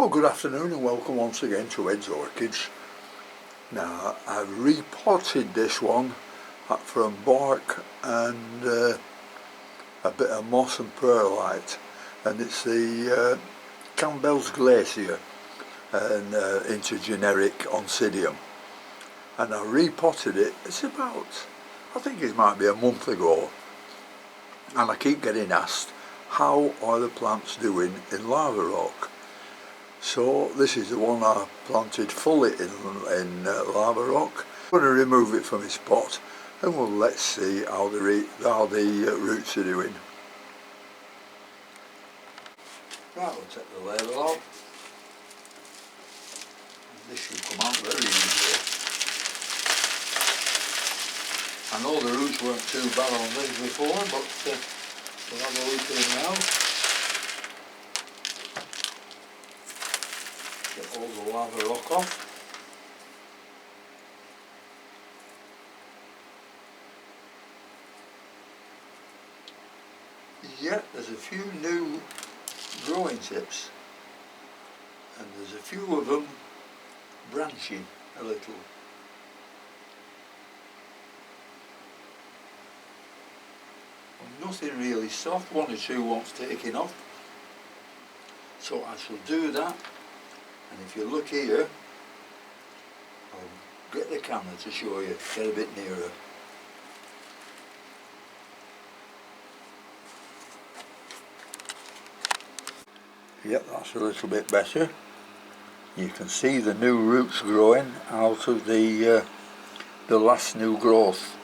Well, good afternoon and welcome once again to Ed's Orchids. Now, I've repotted this one from bark and a bit of moss and perlite, and it's the Campbell's Glacier and into generic Oncidium. And I repotted it, it's about, I think it might be a month ago, and I keep getting asked, how are the plants doing in lava rock? So this is the one I planted fully in lava rock. I'm going to remove it from its pot and let's see how the roots are doing. Right, we'll take the label off. This should come out very easily. I know the roots weren't too bad on this before, but we'll have a look at them now. Get all the lava rock off. Yeah, there's a few new growing tips, and there's a few of them branching a little. Nothing really soft, one or two wants taking off, so I shall do that. And if you look here, I'll get the camera to show you, get a bit nearer. Yep, that's a little bit better. You can see the new roots growing out of the last new growth.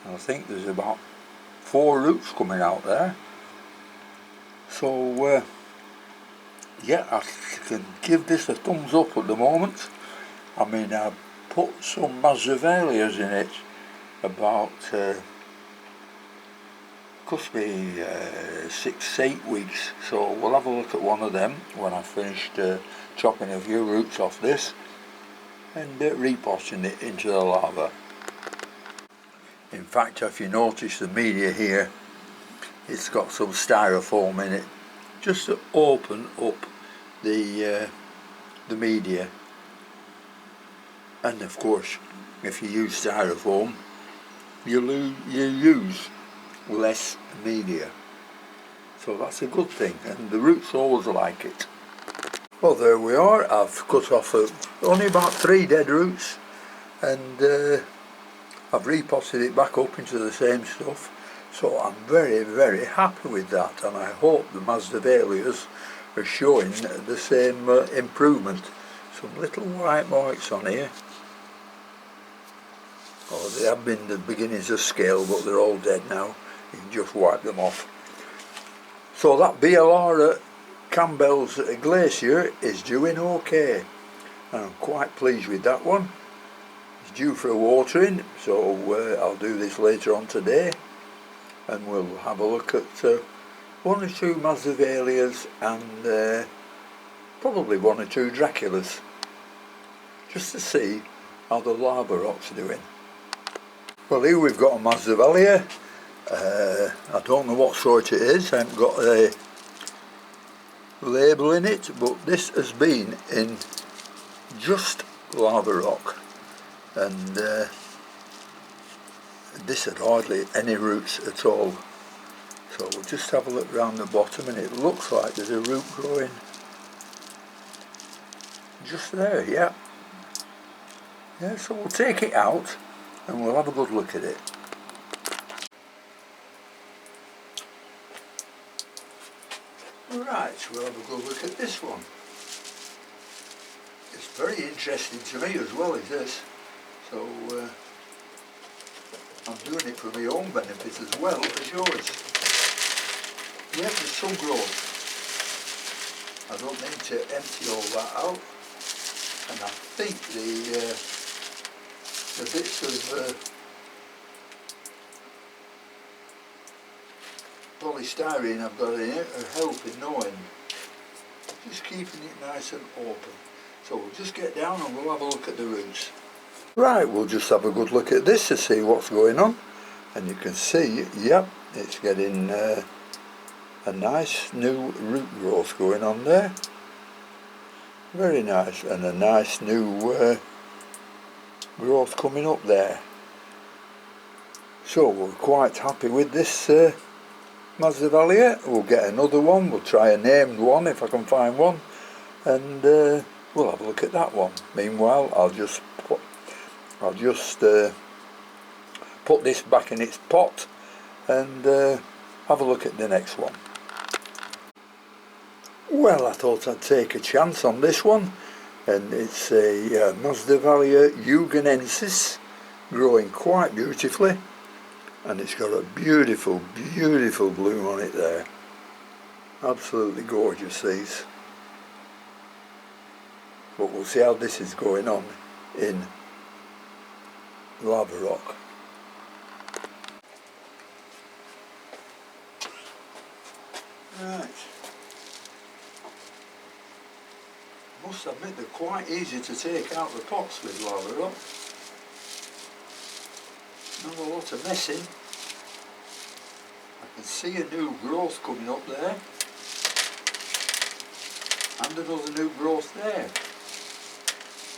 I think there's about 4 roots coming out there. So yeah, I can give this a thumbs up at the moment. I mean, I put some Masdevallias in it about could be 6-8 weeks, so we'll have a look at one of them when I've finished chopping a few roots off this and repotting it into the lava. In fact, if you notice the media here, it's got some styrofoam in it just to open up the media. And of course, if you use styrofoam, you use less media, so that's a good thing, and the roots always like it. Well, there we are. I've cut off only about 3 dead roots, and I've repotted it back up into the same stuff, so I'm very happy with that, and I hope the Masdevallias are showing the same improvement. Some little white marks on here. Oh, they have been the beginnings of scale, but they're all dead now. You can just wipe them off. So that BLR Campbell's Glacier is doing okay, and I'm quite pleased with that one. It's due for a watering, so I'll do this later on today, and we'll have a look at 1 or 2 Masdevallias and probably 1 or 2 Draculas, just to see how the lava rock's doing. Well, here we've got a Masdevallia. I don't know what sort it is, I haven't got a label in it, but this has been in just lava rock, and this had hardly any roots at all. So we'll just have a look round the bottom, and it looks like there's a root growing just there. Yeah, so we'll take it out and we'll have a good look at it. Right, we'll have a good look at this one. It's very interesting to me as well as this, so I'm doing it for my own benefit as well as yours. Yeah, there's some growth. I don't need to empty all that out, and I think the bits of polystyrene I've got in it are helping knowing, just keeping it nice and open. So we'll just get down and we'll have a look at the roots. Right, we'll just have a good look at this to see what's going on, and you can see, yep, it's getting a nice new root growth going on there. Very nice, and a nice new growth coming up there. So we're quite happy with this Masdevallia. We'll get another one, we'll try a named one if I can find one, and we'll have a look at that one. Meanwhile, I'll just put this back in its pot and have a look at the next one. Well, I thought I'd take a chance on this one, and it's a Masdevallia Eugenensis, growing quite beautifully, and it's got a beautiful, beautiful bloom on it there. Absolutely gorgeous, these. But we'll see how this is going on in lava rock. Right. Must admit they're quite easy to take out the pots with lava rock. Not a lot of messing. I can see a new growth coming up there, and another new growth there.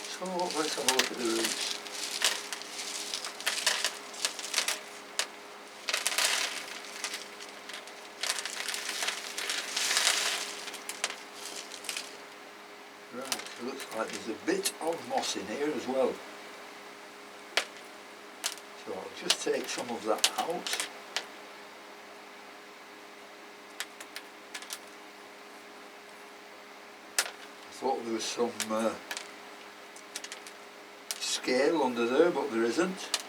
So let's have a look at the roots. Right, it looks like there's a bit of moss in here as well. So I'll just take some of that out. I thought there was some scale under there, but there isn't.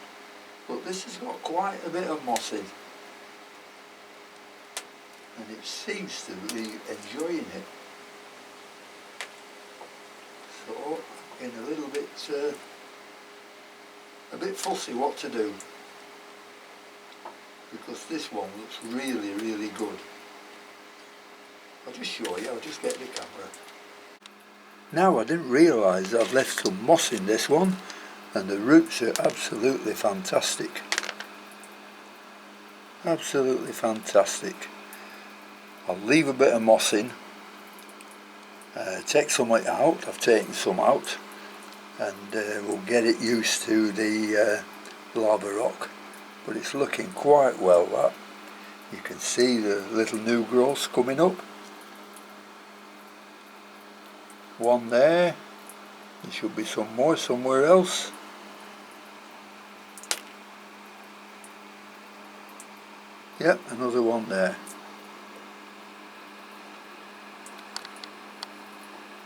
But this has got quite a bit of moss in, and it seems to be enjoying it. So I'm getting a bit fussy what to do, because this one looks really, really good. I'll just show you, I'll just get the camera. Now, I didn't realise I've left some moss in this one, and the roots are absolutely fantastic. Absolutely fantastic. I'll leave a bit of moss in, take some of it out. I've taken some out, and we'll get it used to the lava rock. But it's looking quite well, that. You can see the little new growths coming up. One there. There should be some more somewhere else. Yep, another one there.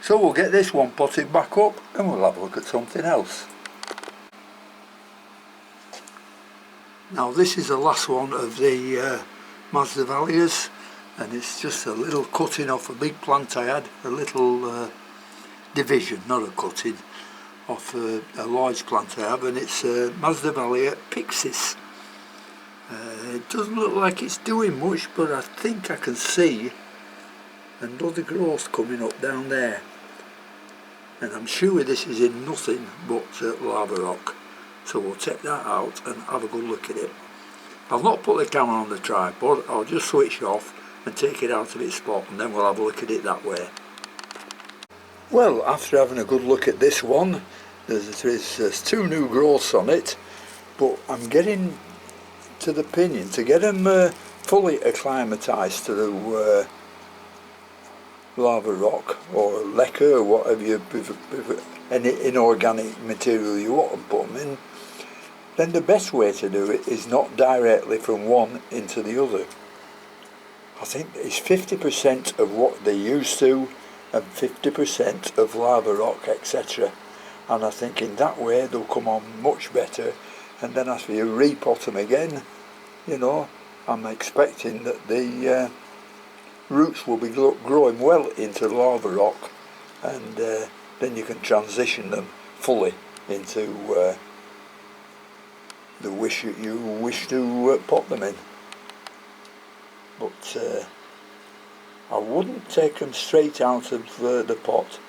So we'll get this one potted back up and we'll have a look at something else. Now this is the last one of the Masdevallias, and it's just a little cutting off a big plant I had, a little division, not a cutting, off a large plant I have, and it's Masdevallia Pixis. It doesn't look like it's doing much, but I think I can see another growth coming up down there, and I'm sure this is in nothing but lava rock. So we'll take that out and have a good look at it. I'll not put the camera on the tripod, I'll just switch off and take it out of its spot, and then we'll have a look at it that way. Well, after having a good look at this one, there's two new growths on it, but I'm getting to the opinion to get them fully acclimatised to the lava rock or lacquer or whatever any inorganic material you want to put them in, then the best way to do it is not directly from one into the other. I think it's 50% of what they're used to and 50% of lava rock, etc. And I think in that way they'll come on much better, and then after you repot them again, you know, I'm expecting that the roots will be growing well into lava rock, and then you can transition them fully into the wish you wish to pot them in. But I wouldn't take them straight out of the pot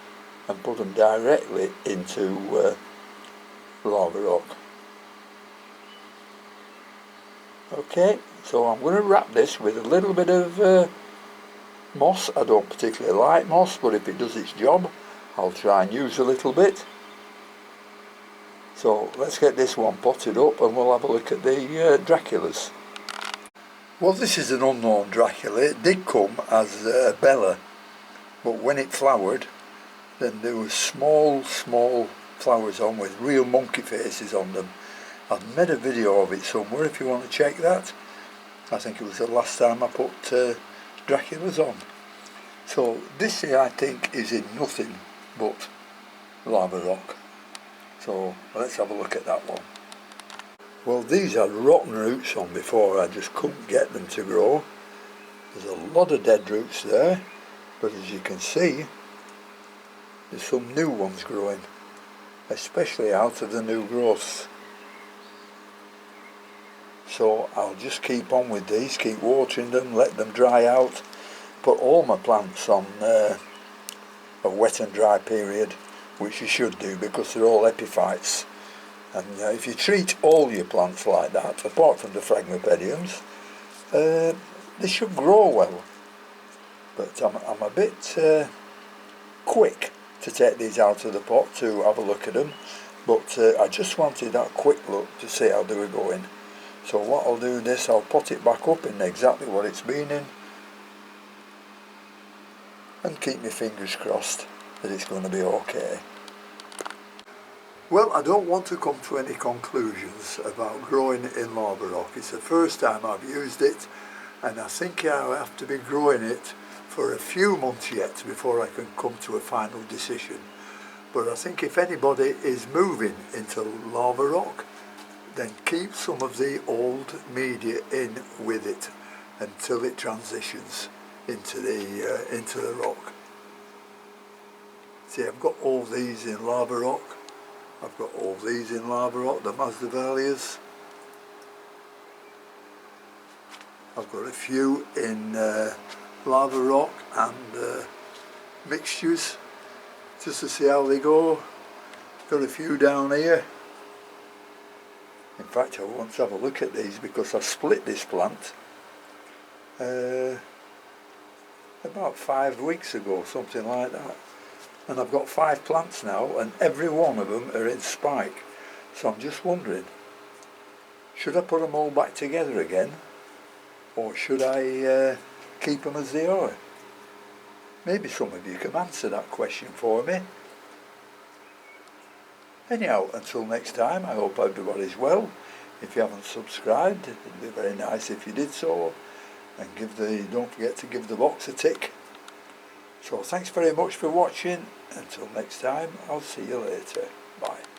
and put them directly into lava rock. Okay, so I'm going to wrap this with a little bit of moss. I don't particularly like moss, but if it does its job, I'll try and use a little bit. So let's get this one potted up and we'll have a look at the Draculas. Well, this is an unknown Dracula. It did come as Bella, but when it flowered, then there were small flowers on with real monkey faces on them. I've made a video of it somewhere if you want to check that. I think it was the last time I put Draculas on. So this here I think is in nothing but lava rock. So let's have a look at that one. Well, these had rotten roots on before, I just couldn't get them to grow. There's a lot of dead roots there, but as you can see, there's some new ones growing, especially out of the new growths. So I'll just keep on with these, keep watering them, let them dry out, put all my plants on a wet and dry period, which you should do because they're all epiphytes. And if you treat all your plants like that, apart from the phragmipediums, they should grow well. But I'm a bit quick to take these out of the pot to have a look at them, but I just wanted that quick look to see how they were going. So what I'll do is I'll pot it back up in exactly what it's been in and keep my fingers crossed that it's going to be okay. Well, I don't want to come to any conclusions about growing in lava rock. It's the first time I've used it, and I think I'll have to be growing it for a few months yet before I can come to a final decision. But I think if anybody is moving into lava rock, then keep some of the old media in with it until it transitions into the rock. See, I've got all these in lava rock. I've got all these in lava rock, the Masdevallias. I've got a few in lava rock and mixtures, just to see how they go. Got a few down here. In fact, I want to have a look at these because I split this plant about 5 weeks ago, something like that. And I've got 5 plants now, and every one of them are in spike. So I'm just wondering, should I put them all back together again, or should I keep them as they are? Maybe some of you can answer that question for me. Anyhow, until next time, I hope everybody's well. If you haven't subscribed, it'd be very nice if you did so. And don't forget to give the box a tick. So thanks very much for watching. Until next time, I'll see you later. Bye.